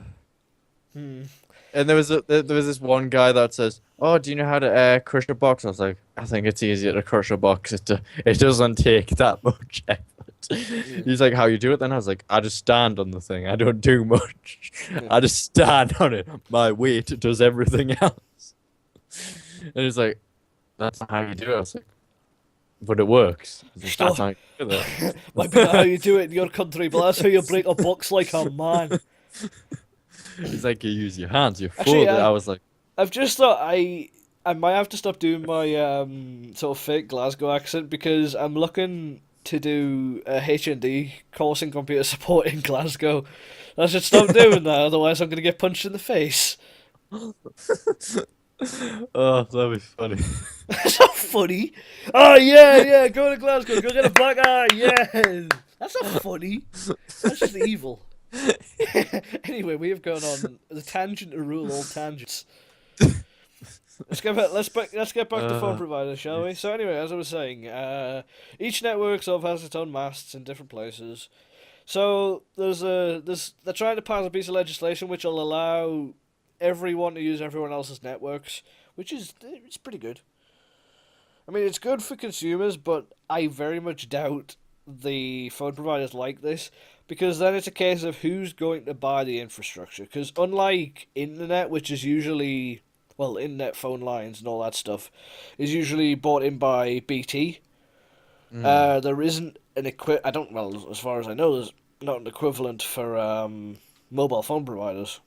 Hmm. and there was this one guy that says, "Oh, do you know how to crush a box?" I was like, "I think it's easier to crush a box. It doesn't take that much effort." Yeah. He's like, "How you do it?" Then I was like, "I just stand on the thing. I don't do much. Yeah. I just stand on it. My weight does everything else." And he's like, "That's not how you do it." I was like, "But it works." He's like, "That's Sure. not how you do Might be not how it." you do it in your country, but that's how you break a box like a man. He's like, "You use your hands. You Actually, fold it." I was like, I've just thought I might have to stop doing my sort of fake Glasgow accent because I'm looking to do a HND course in computer support in Glasgow. I should stop doing that, otherwise I'm gonna get punched in the face. "Oh, that'd be funny." That's not funny. Oh yeah, go to Glasgow, go get a black eye. Yeah, that's not funny. That's just evil. Anyway, we have gone on the tangent to rule all tangents. Let's get back to phone Uh, providers, shall we? yes. So anyway, as I was saying, each network sort of has its own masts in different places. So they're trying to pass a piece of legislation which will allow everyone to use everyone else's networks, which is it's pretty good. I mean, it's good for consumers, but I very much doubt the phone providers like this because then it's a case of who's going to buy the infrastructure. Because unlike internet, which is usually internet phone lines and all that stuff, is usually bought in by BT. Mm. There isn't an I don't. Well, as far as I know, there's not an equivalent for mobile phone providers.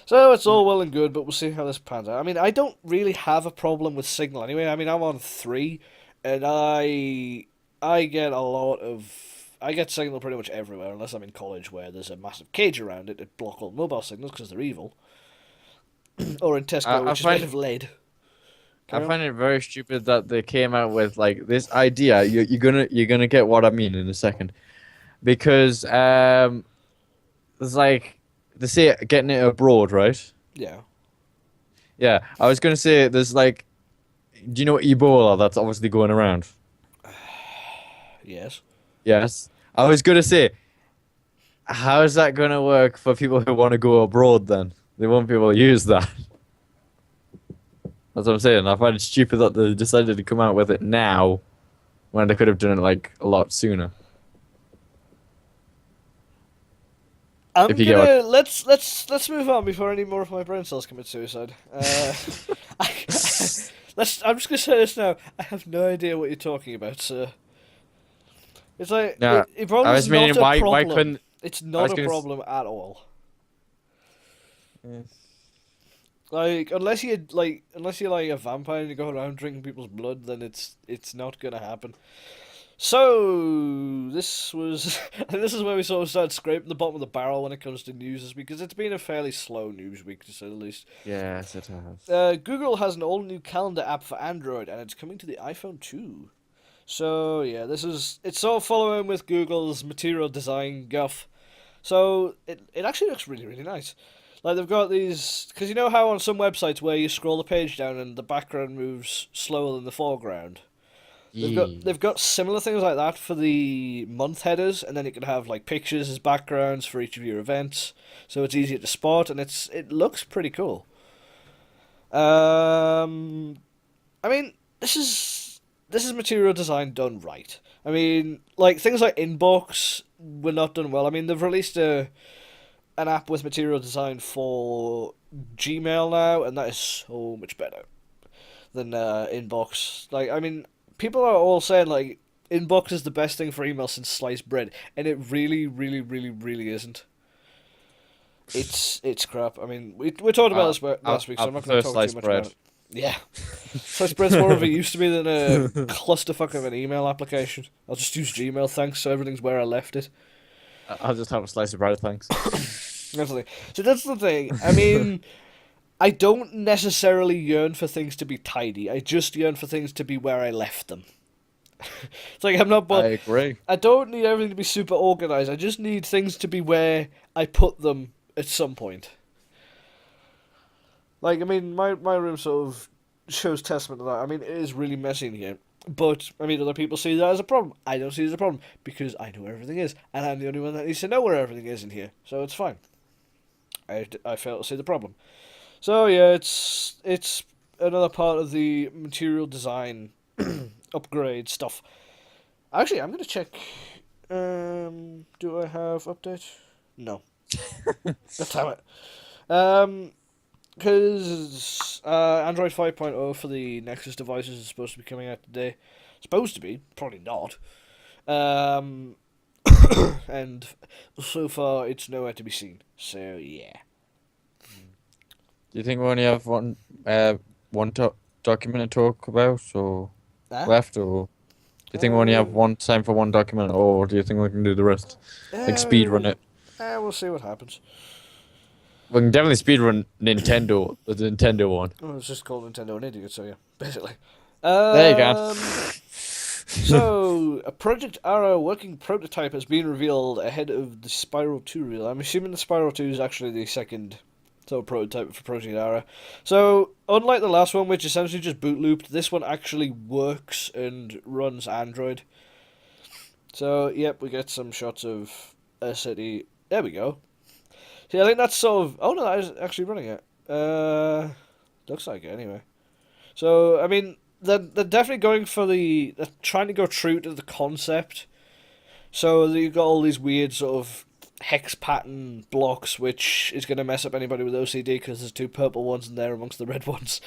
So it's all well and good, but we'll see how this pans out. I mean, I don't really have a problem with Signal anyway. I mean, I'm on 3, and I get a lot of I get Signal pretty much everywhere, unless I'm in college where there's a massive cage around it to block all mobile signals because they're evil, or in Tesco, I which is made find of lead. I Carry on. find it very stupid that they came out with like this idea. You're gonna get what I mean in a second, because there's like they say getting it abroad, right? Yeah. Yeah, I was gonna say there's like, do you know Ebola that's obviously going around? Yes. Yes. I was gonna say, how is that gonna work for people who want to go abroad then? They won't be able to use that. That's what I'm saying. I find it stupid that they decided to come out with it now when they could have done it like a lot sooner. I'm If you get what. gonna let's move on before any more of my brain cells commit suicide. I, I'm just gonna say this now. I have no idea what you're talking about, sir. It's like No, it I probably is was not meaning a why problem. couldn't It's I not was a gonna problem at all. yeah. Like unless you're like a vampire and you go around drinking people's blood, then it's not gonna happen. So I think this is where we sort of started scraping the bottom of the barrel when it comes to news, because it's been a fairly slow news week to say the least. Yes, it has. Google has an all-new calendar app for Android, and it's coming to the iPhone too. So yeah, it's sort of following with Google's material design guff. So it actually looks really really nice. Like they've got these, because you know how on some websites where you scroll the page down and the background moves slower than the foreground. Yeah. They've got similar things like that for the month headers, and then you can have like pictures as backgrounds for each of your events, so it's easier to spot, and it looks pretty cool. Um, I mean, this is material design done right. I mean, like things like Inbox were not done well. I mean, they've released an app with material design for Gmail now, and that is so much better than Inbox. Like, I mean, people are all saying like Inbox is the best thing for email since sliced bread, and it really, really, really, really isn't. It's crap. I mean, we talked about I, this I, last week, I so I'm not going prefer to talk too sliced much about bread. it. Yeah, sliced bread's more of a use to me than a clusterfuck of an email application. I'll just use Gmail, thanks. So everything's where I left it. I'll just have a slice of bread, thanks. That's the thing. So that's the thing. I mean, I don't necessarily yearn for things to be tidy. I just yearn for things to be where I left them. It's like I'm not, I but agree. I don't need everything to be super organized. I just need things to be where I put them at some point. Like, I mean, my room sort of shows testament to that. I mean, it is really messy in here. But, I mean, other people see that as a problem. I don't see it as a problem because I know where everything is. And I'm the only one that needs to know where everything is in here. So it's fine. I fail to see the problem. So, yeah, it's another part of the material design upgrade stuff. Actually, I'm going to check. Do I have update? No. Damn it. Because Android 5.0 for the Nexus devices is supposed to be coming out today. Supposed to be, probably not. Um, and so far it's nowhere to be seen. So yeah. Do you think we only have one document to talk about, or Huh? left, or do you think we only have Uh, one time for one document, or do you think we can do the rest? Like speed run it. we'll see what happens. We can definitely speed run Nintendo, the Nintendo one. Oh, it's just called Nintendo an idiot, so yeah, basically. There you go. So, a Project Arrow working prototype has been revealed ahead of the Spiral 2 reveal. I'm assuming the Spiral 2 is actually the second sort of prototype for Project Arrow. So, unlike the last one, which essentially just boot looped, this one actually works and runs Android. So, yep, we get some shots of a city. There we go. See, I think that's sort of. Oh no, that is actually running it. Looks like it anyway. So, I mean, they're definitely going for they're trying to go true to the concept. So you've got all these weird sort of hex pattern blocks, which is going to mess up anybody with OCD because there's two purple ones in there amongst the red ones.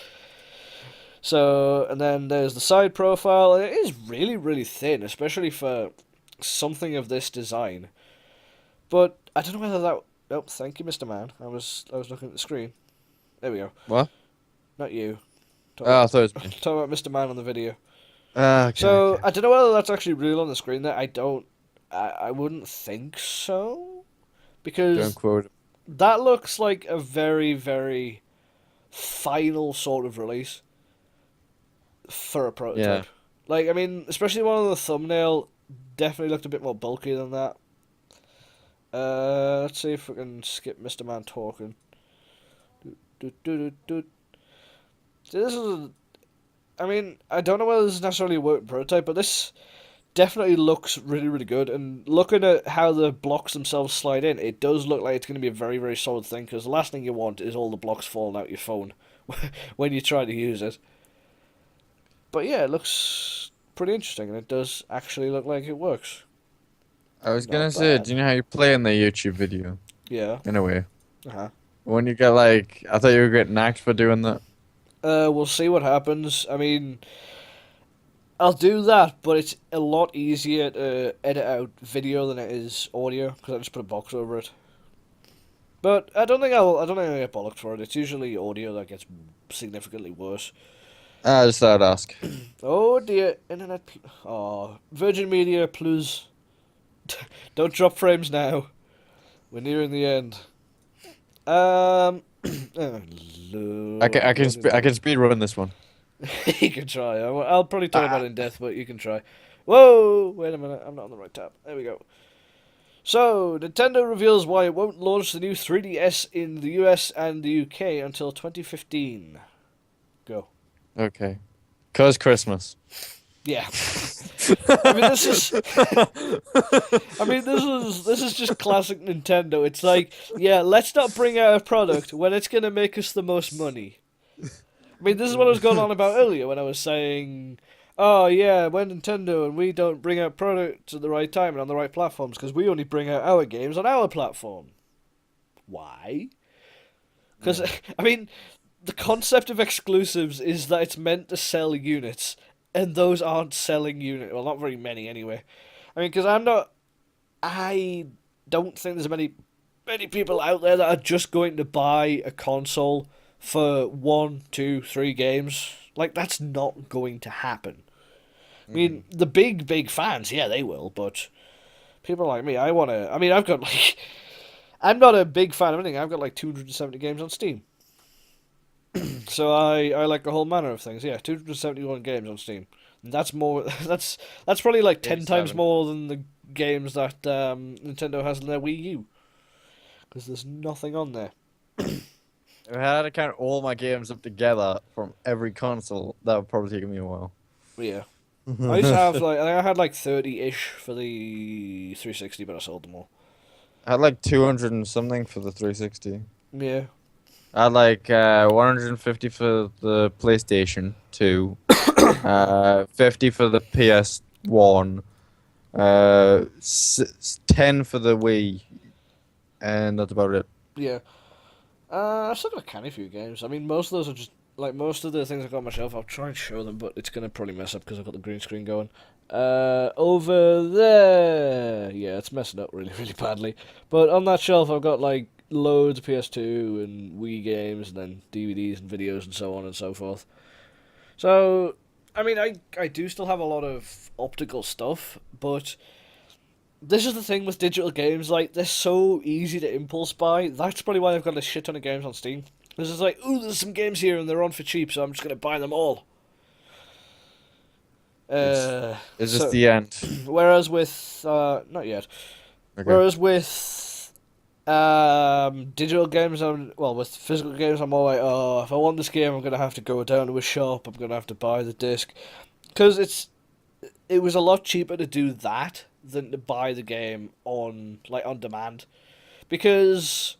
So, and then there's the side profile. It is really, really thin, especially for something of this design. But I don't know whether that. Oh, thank you, Mr. Man. I was looking at the screen. There we go. What? Not you. Oh, I Talking thought it was me. talking about Mr. Man on the video. Okay, So okay. I don't know whether that's actually real on the screen. There, I don't. I wouldn't think so Don't because quote. that looks like a very very final sort of release for a Yeah. prototype. Like I mean, especially one on the thumbnail definitely looked a bit more bulky than that. Let's see if we can skip Mr. Man talking. Do, do, do, do. So this is. I mean, I don't know whether this is necessarily a working prototype, but this definitely looks really, really good. And looking at how the blocks themselves slide in, it does look like it's going to be a very, very solid thing. Because the last thing you want is all the blocks falling out your phone when you try to use it. But yeah, it looks pretty interesting, and it does actually look like it works. I was gonna Not say, bad. do you know how you play in the YouTube video? Yeah. In a way. Uh-huh. When you get like, I thought you were getting axed for doing that. We'll see what happens. I mean, I'll do that, but it's a lot easier to edit out video than it is audio because I just put a box over it. But I don't think I'll get bollocked for it. It's usually audio that gets significantly worse. I just thought I'd ask. Oh dear, oh, Virgin Media Plus. Don't drop frames now. We're nearing the end. Oh, Lord, what is I it? can speed run this one. You can try. I'll probably talk about Ah, it in depth, but you can try. Whoa! Wait a minute. I'm not on the right tab. There we go. So, Nintendo reveals why it won't launch the new 3DS in the US and the UK until 2015. Go. okay. Cause Christmas. Yeah. I mean, this is. I mean, this is just classic Nintendo. It's like, yeah, let's not bring out a product when it's gonna make us the most money. I mean, this is what I was going on about earlier when I was saying, oh yeah, we're Nintendo and we don't bring out products at the right time and on the right platforms because we only bring out our games on our platform. Why? Because, Yeah. I mean, the concept of exclusives is that it's meant to sell units, and those aren't selling units. Well, not very many anyway. I mean, because I don't think there's many people out there that are just going to buy a console for one, two, three games. Like, that's not going to happen. I Mm. mean, the big fans, yeah, they will, but people like me, I want to. I mean, I've got, like. I'm not a big fan of anything. I've got, like, 270 games on Steam. So I like a whole manner of things. Yeah, 271 games on Steam. That's more. That's probably like 10 times 87. more than the games that Nintendo has in their Wii U. Because there's nothing on there. If I had to count all my games up together from every console, that would probably take me a while. But yeah, I used to have like I had like 30-ish for the 360, but I sold them all. I had like 200 and something for the 360. Yeah, I had like 150 for the PlayStation 2, 50 for the PS1, 10 for the Wii, and that's about it. yeah. I've still got a canny few games. I mean, most of those are just like most of the things I've got on my shelf. I'll try and show them, but it's gonna probably mess up because I've got the green screen going. Over there, yeah, it's messing up really, really badly. But on that shelf, I've got like loads of PS2 and Wii games, and then DVDs and videos and so on and so forth. So, I mean, I do still have a lot of optical stuff, but this is the thing with digital games, like, they're so easy to impulse buy. That's probably why I've got a shit ton of games on Steam. This is like, ooh, there's some games here and they're on for cheap, so I'm just gonna buy them all. Is is this So, the end? whereas with, not yet. Okay. Whereas with, digital games, with physical games, I'm all like, oh, if I want this game, I'm gonna have to go down to a shop, I'm gonna have to buy the disc. Because it was a lot cheaper to do that than to buy the game on demand, because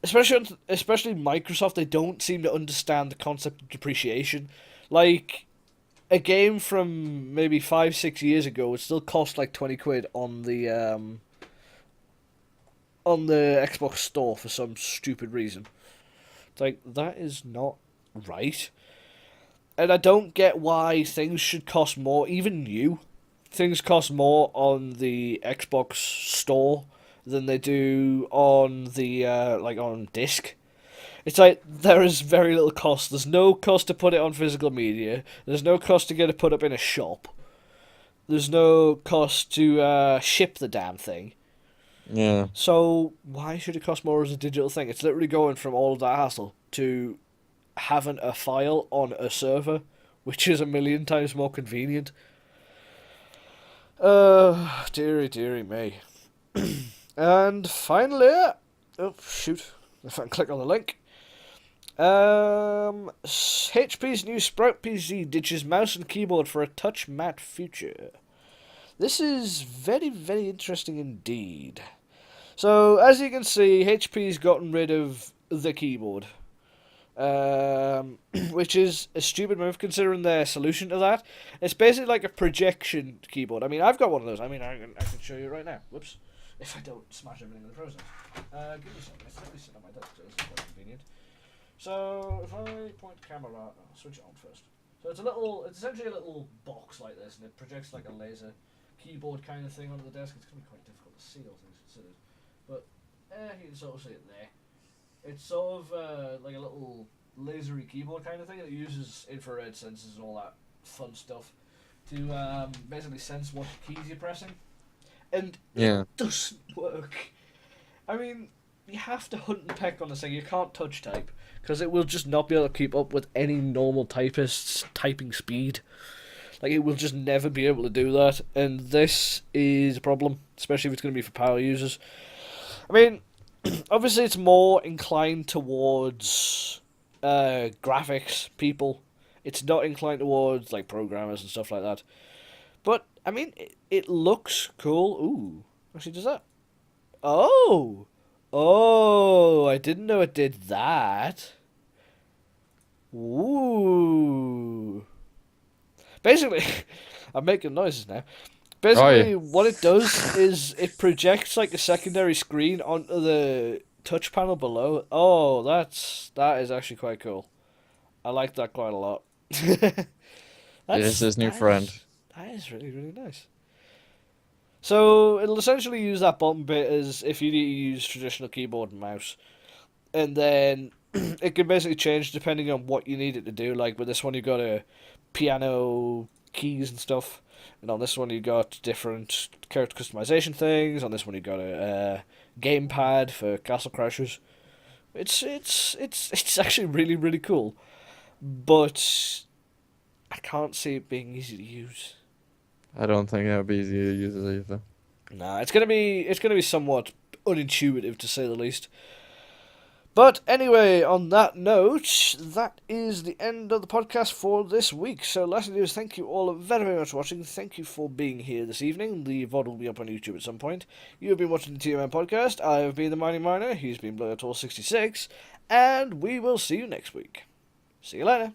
especially Microsoft, they don't seem to understand the concept of depreciation. Like, a game from maybe 5-6 years ago would still cost like 20 quid on the Xbox store for some stupid reason. It's like, that is not right. And I don't get why things should cost more, even new things cost more on the Xbox store than they do on the on disc. It's like there is very little cost. There's no cost to put it on physical media. There's no cost to get it put up in a shop. There's no cost to ship the damn thing. Yeah. So why should it cost more as a digital thing? It's literally going from all of that hassle to having a file on a server, which is a million times more convenient. Dearie, dearie me. And finally, oh shoot, if I can click on the link. HP's new Sprout PC ditches mouse and keyboard for a touch mat future. This is very, very interesting indeed. So, as you can see, HP's gotten rid of the keyboard. Which is a stupid move considering their solution to that. It's basically like a projection keyboard. I mean, I've got one of those. I mean, I can show you right now. Whoops. If I don't smash everything in the process. Give me a second. It's literally sitting on my desk, so this is quite convenient. So, if I point the camera, I'll switch it on first. So it's essentially a little box like this, and it projects like a laser keyboard kind of thing onto the desk. It's going to be quite difficult to see all things considered. But, you can sort of see it there. It's sort of like a little lasery keyboard kind of thing. It uses infrared sensors and all that fun stuff to basically sense what keys you're pressing, and Yeah. it doesn't work. I mean, you have to hunt and peck on this thing. You can't touch type because it will just not be able to keep up with any normal typist's typing speed. Like, it will just never be able to do that, and this is a problem, especially if it's going to be for power users. I mean, obviously it's more inclined towards graphics people. It's not inclined towards like programmers and stuff like that. But I mean, it looks cool. Ooh, actually, does that? Oh, oh! I didn't know it did that. Ooh. Basically, I'm making noises now. Oh yeah. Basically, what it does is it projects like a secondary screen onto the touch panel below. Oh, that is actually quite cool. I like that quite a lot. It is his new friend. That is really really nice. So it'll essentially use that button bit as if you need to use traditional keyboard and mouse, and then it can basically change depending on what you need it to do. Like with this one, you've got a piano keys and stuff, and on this one you got different character customization things. On this one you got a gamepad for Castle Crashers. It's actually really really cool, but I can't see it being easy to use. I don't think that would be easy to use it either. Nah, it's gonna be somewhat unintuitive to say the least. But anyway, on that note, that is the end of the podcast for this week. So, last thing to do is thank you all very, very much for watching. Thank you for being here this evening. The VOD will be up on YouTube at some point. You have been watching the TMM podcast. I have been the Mining Miner. He's been BlurTour66. And we will see you next week. See you later.